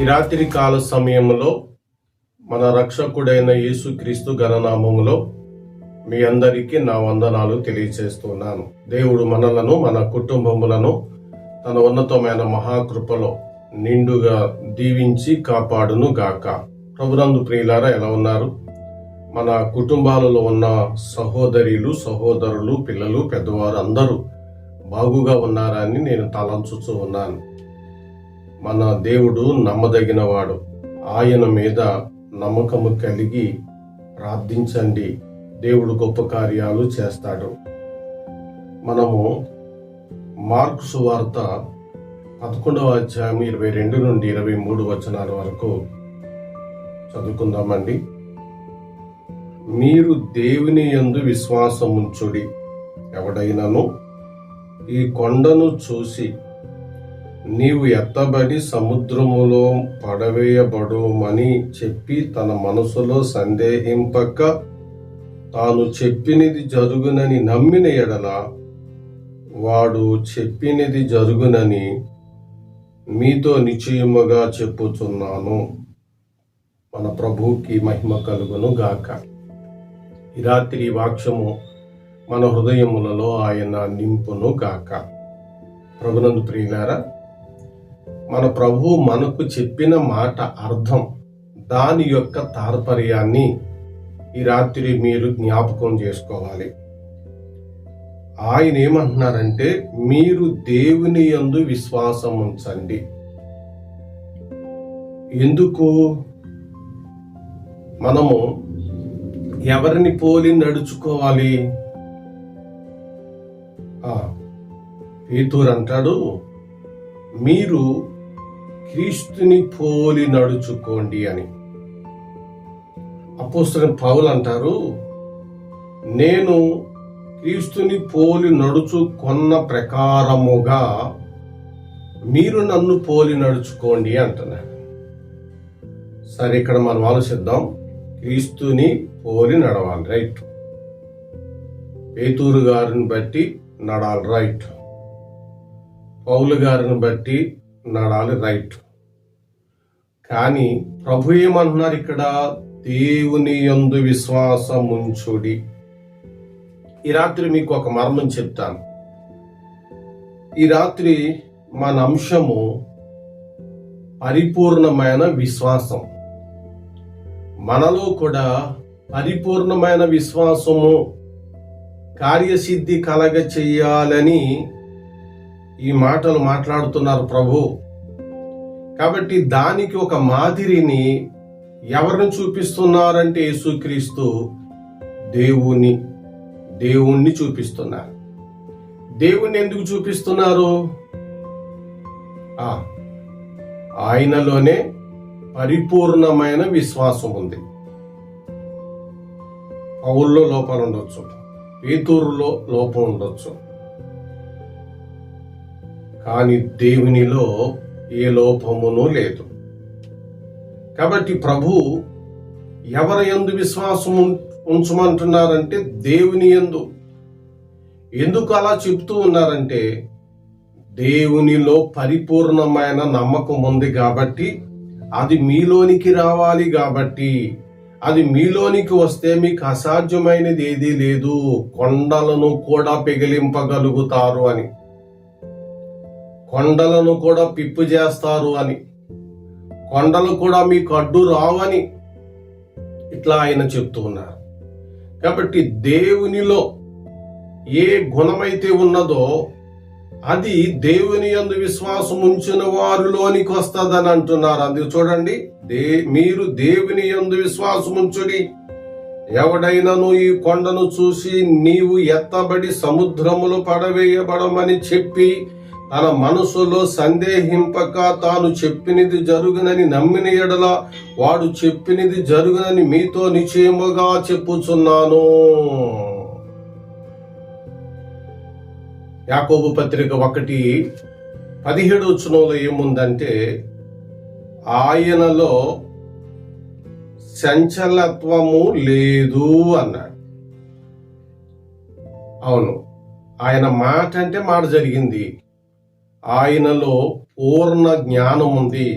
ఈ రాత్రి కాల సమయంలో మన రక్షకుడైన యేసుక్రీస్తు ఘననామములో మీ అందరికీ నా వందనాలు తెలియజేస్తున్నాను. దేవుడు మనలను, మన కుటుంబములను తన ఉన్నతమైన మహాకృపలో నిండుగా దీవించి కాపాడును గాక. ప్రభునందు ప్రియులారా, ఎలా ఉన్నారు? మన కుటుంబాలలో ఉన్న సహోదరులు, పిల్లలు, పెద్దవారు అందరూ బాగుగా ఉన్నారా అని నేను తలంచుతూ ఉన్నాను. మన దేవుడు నమ్మదగినవాడు. ఆయన మీద నమ్మకము కలిగి ప్రార్థించండి, దేవుడు గొప్ప కార్యాలు చేస్తాడు. మనము మార్కు సువార్త 11వ అధ్యాయం 22 నుండి 23 వచనాల వరకు చదువుకుందామండి. మీరు దేవుని యందు విశ్వాసముంచుడి. ఎవడైనను ఈ కొండను చూసి నీవు ఎత్తబడి సముద్రములో పడవేయబడుమని చెప్పి తన మనసులో సందేహింపక తాను చెప్పినది జరుగునని నమ్మిన ఎడల వాడు చెప్పినది జరుగునని మీతో నిశ్చయముగా చెప్పుచున్నాను. మన ప్రభువుకి మహిమ కలుగును గాక. ఈ రాత్రి వాక్యము మన హృదయములలో ఆయన నింపును గాక. ప్రభునందు ప్రియులారా, మన ప్రభు మనకు చెప్పిన మాట అర్థం, దాని యొక్క తాత్పర్యాన్ని ఈ రాత్రి మీరు జ్ఞాపకం చేసుకోవాలి. ఆయన ఏమంటున్నారంటే, మీరు దేవుని యందు విశ్వాసం ఉంచండి. ఎందుకు? మనము ఎవరిని పోలి నడుచుకోవాలి? పేతురు అంటాడు, మీరు క్రీస్తుని పోలి నడుచుకోండి అని. అపోస్తలుడైన పౌలు అంటారు, నేను క్రీస్తుని పోలి నడుచుకున్న ప్రకారముగా మీరు నన్ను పోలి నడుచుకోండి అంటున్నాడు. సరే, ఇక్కడ మనం ఆలోచిద్దాం. క్రీస్తుని పోలి నడవాలి, రైట్. పేతురు గారిని బట్టి నడాలి, రైట్. పౌలు గారిని బట్టి నడాలి, రైట్. కానీ ప్రభు ఏమంటున్నారు ఇక్కడ? దేవుని యందు విశ్వాసముంచుడి. ఈ రాత్రి మీకు ఒక మర్మం చెప్తాను. ఈ రాత్రి మన అంశము పరిపూర్ణమైన విశ్వాసం. మనలో కూడా పరిపూర్ణమైన విశ్వాసము కార్యసిద్ధి కలగ చెయ్యాలని ఈ మాటలు మాట్లాడుతున్నారు ప్రభు. కాబట్టి దానికి ఒక మాదిరిని ఎవరిని చూపిస్తున్నారంటే యేసుక్రీస్తు దేవుణ్ణి చూపిస్తున్నారు. దేవుణ్ణి ఎందుకు చూపిస్తున్నారు? ఆయనలోనే పరిపూర్ణమైన విశ్వాసం ఉంది. పౌల్లో లోపాలు ఉండొచ్చు, పేతురులో లోపం ఉండొచ్చు, కానీ దేవునిలో ఏ లోపమును లేదు. కాబట్టి ప్రభు ఎవరి యందు విశ్వాసం ఉంచమంటున్నారంటే దేవుని యందు. ఎందుకు అలా చెప్తూ ఉన్నారంటే, దేవునిలో పరిపూర్ణమైన నమ్మకం ఉంది కాబట్టి, అది మీలోనికి రావాలి కాబట్టి, అది మీలోనికి వస్తే మీకు అసాధ్యమైనది ఏదీ లేదు, కొండలను కూడా పెగిలింపగలుగుతారు అని, కొండలను కూడా పిప్పు చేస్తారు అని, కొండలు కూడా మీకు అడ్డు రావని ఇట్లా ఆయన చెప్తూ ఉన్నారు. కాబట్టి దేవునిలో ఏ గుణమైతే ఉన్నదో అది దేవుని యందు విశ్వాసం ఉంచిన వారిలోనికి వస్తుందని అంటున్నారు. అందుకు చూడండి, మీరు దేవుని యందు విశ్వాసం ఉంచుడి. ఎవడైనను ఈ కొండను చూసి నీవు ఎత్తబడి సముద్రములో పడవేయబడమని చెప్పి తన మనసులో సందేహింపక తాను చెప్పినది జరుగునని నమ్మిన ఎడల వాడు చెప్పినది జరుగునని మీతో నిశ్చయముగా చెప్పుచున్నాను. యాకోబు పత్రిక 1:17 ఏముందంటే, ఆయనలో చంచలత్వము లేదు అన్నాడు. అవును, ఆయన మాట అంటే మాట జరిగింది. ఆయనలో పూర్ణ జ్ఞానం ఉంది.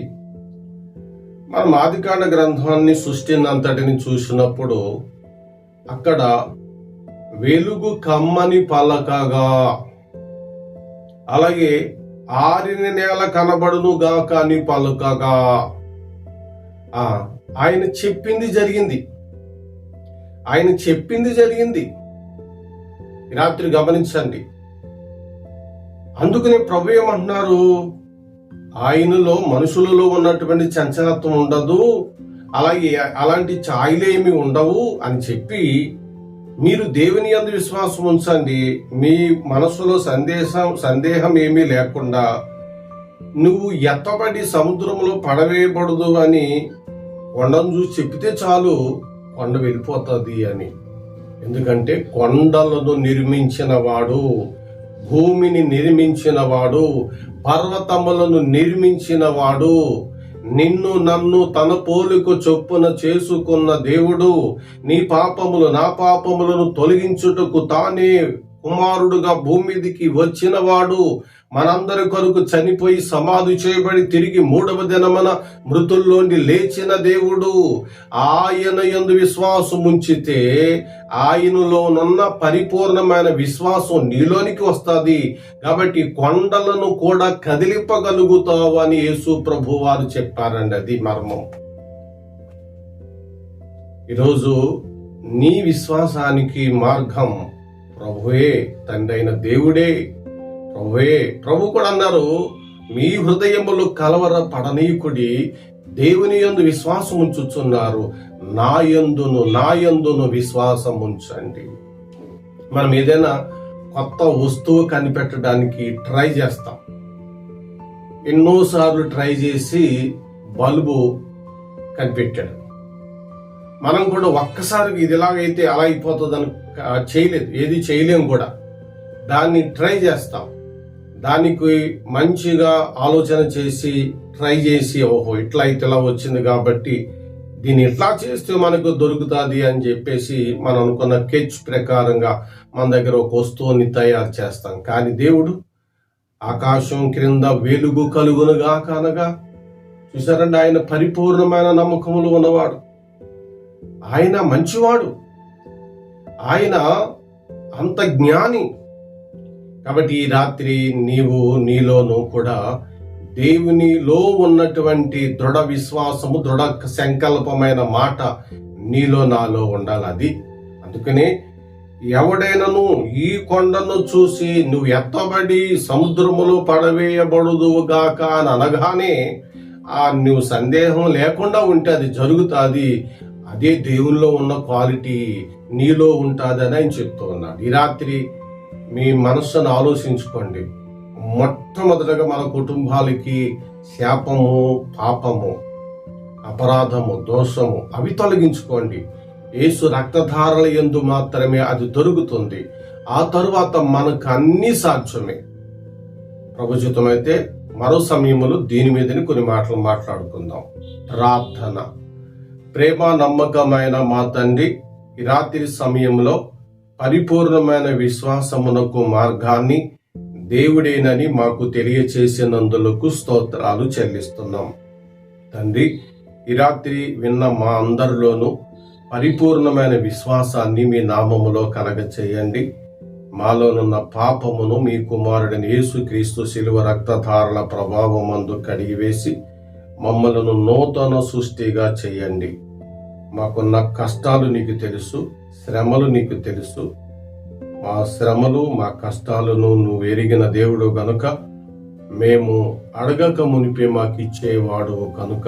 మనం ఆదికాండ గ్రంథాన్ని సృష్టిని అంతటిని చూసినప్పుడు అక్కడ వెలుగు కమ్మని పలకగా, అలాగే ఆరిన నేల కనబడును గాక అని పలుకగా, ఆయన చెప్పింది జరిగింది. ఆయన చెప్పింది జరిగింది. రాత్రి గమనించండి. అందుకనే ప్రభు ఏమంటున్నారు, ఆయనలో మనుషులలో ఉన్నటువంటి చంచలత్వం ఉండదు, అలాగే అలాంటి ఛాయలేమి ఉండవు అని చెప్పి, మీరు దేవుని యందు విశ్వాసం ఉంచండి, మీ మనసులో సందేహం ఏమీ లేకుండా నువ్వు ఎత్తబడి సముద్రంలో పడవేయబడదు అని కొండను చూసి చెప్పితే చాలు, కొండ వెళ్ళిపోతుంది అని. ఎందుకంటే కొండలను నిర్మించిన వాడు, భూమిని నిర్మించిన వాడు, పర్వతములను నిర్మించిన వాడు, నిన్ను నన్ను తన పోలిక చొప్పున చేసుకున్న దేవుడు, నీ పాపములు నా పాపములను తొలగించుటకు తానే కుమారుడుగా భూమి మీదికి వచ్చిన వాడు, మనందరి కొరకు చనిపోయి సమాధి చేయబడి తిరిగి 3వ దినమున మృతుల్లోండి లేచిన దేవుడు. ఆయన యందు విశ్వాసం ఉంచితే ఆయనలోనున్న పరిపూర్ణమైన విశ్వాసం నీలోనికి వస్తుంది. కాబట్టి కొండలను కూడా కదిలింపగలుగుతావు అని యేసు ప్రభు వారు చెప్పారండి. అది మర్మం. ఈరోజు నీ విశ్వాసానికి మార్గం ప్రభువే, తండ్రి అయిన దేవుడే, ప్రభువే. ప్రభు కూడా అన్నారు, మీ హృదయములు కలవర పడనీకుడి, దేవుని యందు విశ్వాసం ఉంచుచున్నారు, నా యందును విశ్వాసం ఉంచండి. మనం ఏదైనా కొత్త వస్తువు కనిపెట్టడానికి ట్రై చేస్తాం. ఎన్నోసార్లు ట్రై చేసి బల్బు కనిపెట్టాడు. మనం కూడా ఒక్కసారి ఇది ఎలాగైతే అలా అయిపోతుందని చేయలేదు, ఏది చేయలేము కూడా. దాన్ని ట్రై చేస్తాం, దానికి మంచిగా ఆలోచన చేసి ట్రై చేసి, ఓహో ఇట్లా అయితే ఇలా వచ్చింది కాబట్టి దీన్ని ఇట్లా చేస్తే మనకు దొరుకుతుంది అని చెప్పేసి మనం అనుకున్న స్కెచ్ ప్రకారంగా మన దగ్గర ఒక వస్తువుని తయారు చేస్తాం. కానీ దేవుడు ఆకాశం క్రింద వెలుగు కలుగునుగా కానగా, చూసారండి, ఆయన పరిపూర్ణమైన నమ్మకములు ఉన్నవాడు, ఆయన మంచివాడు, ఆయన అంత జ్ఞాని. కాబట్టి ఈ రాత్రి నీలోనూ కూడా దేవునిలో ఉన్నటువంటి దృఢ విశ్వాసము, దృఢ సంకల్పమైన మాట నీలో నాలో ఉండాలి. అది అందుకనే ఎవడైనను ఈ కొండను చూసి నువ్వు ఎత్తబడి సముద్రములో పడవేయబడుదువుగాక అని అనగానే నువ్వు సందేహం లేకుండా ఉంటే అది జరుగుతుంది. అదే దేవునిలో ఉన్న క్వాలిటీ నీలో ఉంటుంది అని ఆయన చెప్తూ ఉన్నాడు. ఈ రాత్రి మీ మనస్సును ఆలోచించుకోండి. మొట్టమొదటగా మన కుటుంబాలకి శాపము, పాపము, అపరాధము, దోషము అవి తొలగించుకోండి. యేసు రక్తధారల యందు మాత్రమే అది దొరుకుతుంది. ఆ తరువాత మనకు అన్ని సాధ్యమే. ప్రభుచితమైతే మరో సమయంలో దీని మీదని కొన్ని మాటలు మాట్లాడుకుందాం. ప్రార్థన. ప్రేమ నమ్మకమైన మా తండ్రి, ఈ రాత్రి సమయంలో పరిపూర్ణమైన విశ్వాసమునకు మార్గాన్ని దేవుడేనని మాకు తెలియచేసినందులకు స్తోత్రాలు చెల్లిస్తున్నాం. తండ్రి, ఈ రాత్రి విన్న మా అందరిలోనూ పరిపూర్ణమైన విశ్వాసాన్ని మీ నామములో కలగచేయండి. మాలోనున్న పాపమును మీ కుమారుడిని యేసుక్రీస్తు శిలువ రక్తధారల ప్రభావమందు కడిగివేసి మమ్మలను నూతన సృష్టిగా చేయండి. మాకున్న కష్టాలు నీకు తెలుసు, శ్రమలు నీకు తెలుసు. మా శ్రమలు, మా కష్టాలను నువ్వు ఎరిగిన దేవుడు గనుక, మేము అడగక మునిపే మాకు ఇచ్చేవాడు కనుక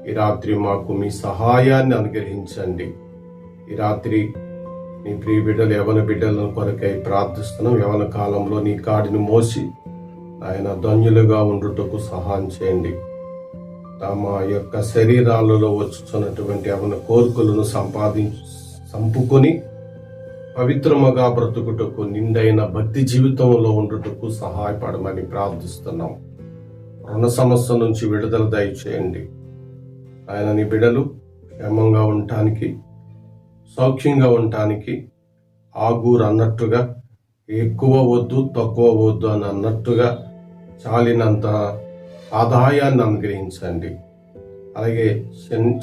ఈ రాత్రి మాకు మీ సహాయాన్ని అనుగ్రహించండి. ఈ రాత్రి నీ ప్రియ బిడ్డలు, యవన బిడ్డలను కొరకై ప్రార్థిస్తున్నాం. యవన కాలంలో నీ కాడిని మోసి ఆయన ధన్యులుగా ఉండుటకు సహాయం చేయండి. తమ యొక్క శరీరాలలో వచ్చుతున్నటువంటి యవన కోరికలను సంపుకొని పవిత్రముగా బ్రతుకుటకు, నిండైన భక్తి జీవితంలో ఉండుటకు సహాయపడమని ప్రార్థిస్తున్నాం. రుణ సమస్య నుంచి విడుదల దయచేయండి. ఆయన నీ బిడ్డలు క్షేమంగా ఉండటానికి, సౌఖ్యంగా ఉండటానికి, ఆగూరు అన్నట్టుగా ఎక్కువ వద్దు తక్కువ వద్దు అని అన్నట్టుగా చాలినంత ఆదాయాన్ని అనుగ్రహించండి. అలాగే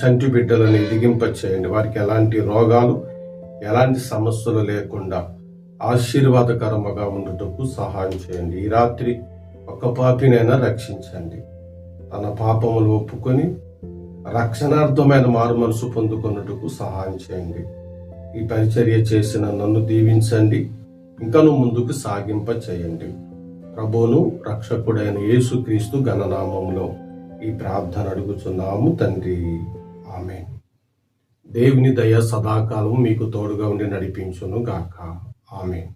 చంటి బిడ్డలను ఎదిగింప చేయండి. వారికి ఎలాంటి రోగాలు, ఎలాంటి సమస్యలు లేకుండా ఆశీర్వాదకరముగా ఉండుటకు సహాయం చేయండి. ఈ రాత్రి ఒక్క పాపినైనా రక్షించండి. తన పాపములు ఒప్పుకొని రక్షణార్థమైన మారు మనసు పొందుకున్నట్టుకు సహాయం చేయండి. ఈ పరిచర్య చేసిన నన్ను దీవించండి, ఇంకను ముందుకు సాగింప చేయండి. ప్రభువును రక్షకుడైన యేసుక్రీస్తు ఘననామములో ఈ ప్రార్థన అడుగుచున్నాము తండ్రి, ఆమేన్. దేవుని దయ సదాకాలం మీకు తోడుగా ఉండి నడిపించును గాక. ఆమేన్.